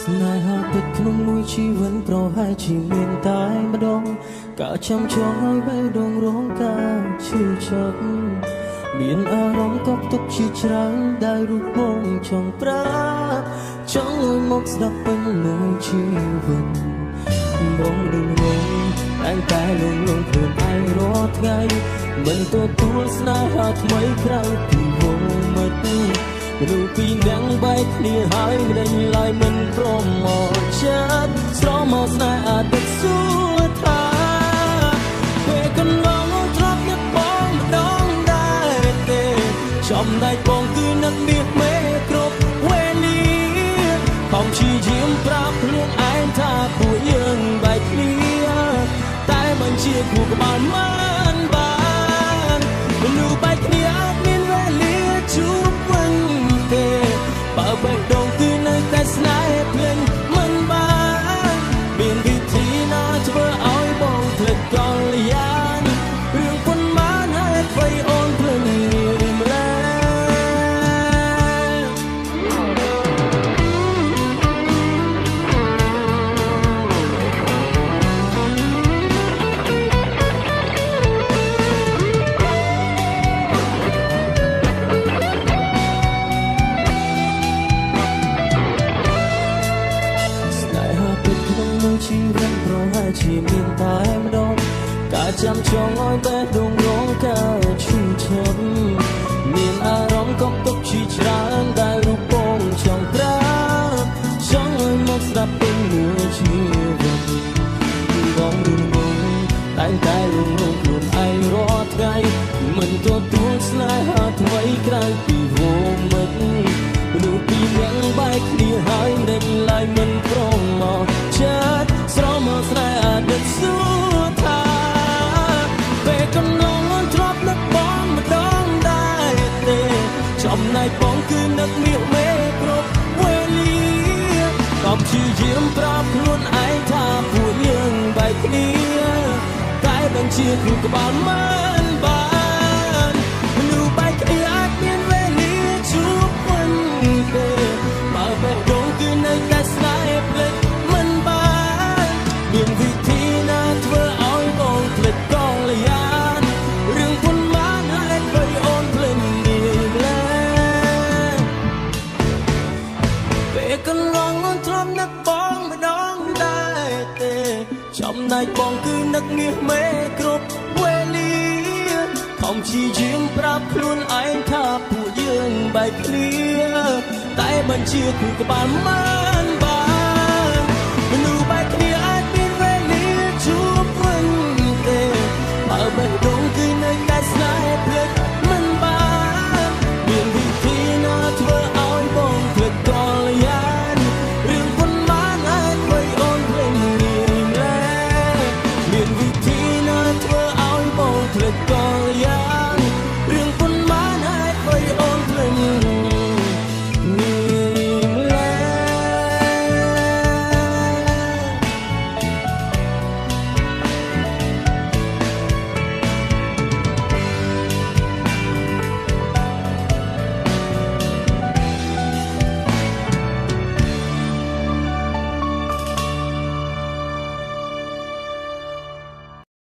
ស្នេហាពិតក្នុងមួយជីវិតប្រហែលជាមានតែម្ដងការចាំចងឲ្យបេះដូងរងការឈឺចាប់មានអារម្មណ៍កប់ទុកជាច្រើនដែលរូបបងចង់ប្រាចង់ឲ្យមកស្ដាប់ពេញមួយជីវិតបងនឹងងងតែតែលងខ្លួនឯងរាល់ថ្ងៃមិនទទួលស្នេហាថ្មីក្រៅពីវងមិត្តរូបពីទាំងបែកគ្នាហើយមិនដេញឡើយមិនព្រមមកចិត្តស្រមកស្នេហ៍អាទិត្យសួរថាពេលកន្លងទ្រពនឹកបងម្ដងដែរទេចំណែកបងគឺនឹកមាសមេគ្រប់វេលាបងព្យាយាមប្រាប់ខ្លួនឯងថាពួកយើងបែកគ្នាតែមិនជាគូក្បាលមិនបានមនុស្សបែកគ្នាអាចមានវេលាជួបវិញបើបេះដូងគឺនៅតែស្នេហ៍ភ្លេចមិនបានមានវិធីណាធ្វើឲ្យបងភ្លេចកល្យានរឿងប៉ុន្មានហើយអ្វីអូនភ្លេចម្ល៉េះชีវិតប្រហែលជាមានតែម្ដងការចាំចងឲ្យបេះដូងរងការឈឺចាប់មានអារម្មណ៍កប់ទុកជាច្រើនដែលរូបបងចង់ប្រាប់ចង់ឲ្យមកស្ដាប់ពេញមួយជីវិតបងរងងតែតែរងខ្លួនឯងរាល់ថ្ងៃមិនទទួលស្នេហាថ្មីក្រៅពីវងមិត្តរូបពីអ្នកបែកគ្នាហើយមិនដេញឡើយមិនព្រមមកចិត្តស្រមកស្នេហ៍អាទិត្យសួរថាពេលកន្លងទ្រពនឹកបងម្ដងដែរទេចំណែកបងគឺនឹកមាសមេគ្រប់វេលាក៏ព្យាយាមប្រាប់ខ្លួនឯងថាពួកយើងបែកគ្នាតែមិនជាគូក្បាលមិនបានមនុស្សបែកគ្នាអាចមានវេលាជួបវិញទេបើបេះដូងគឺនៅតែស្នេហ៍ភ្លេចមិនបានមានវិធីណាធ្វើឲ្យបងភ្លេចកល្យានរឿងប៉ុន្មានហើយអ្វីអូនភ្លេចងាយលែងពេលកន្លងអូនទ្រាំនឹកបងម្ដងដែរទេចំណែកបងគឺនឹកមាសមេគ្រប់វេលាខំព្យាយាមប្រាប់ខ្លួនឯងថាពួកយើងបែកគ្នាតែមិនជាគូក្បាលមិន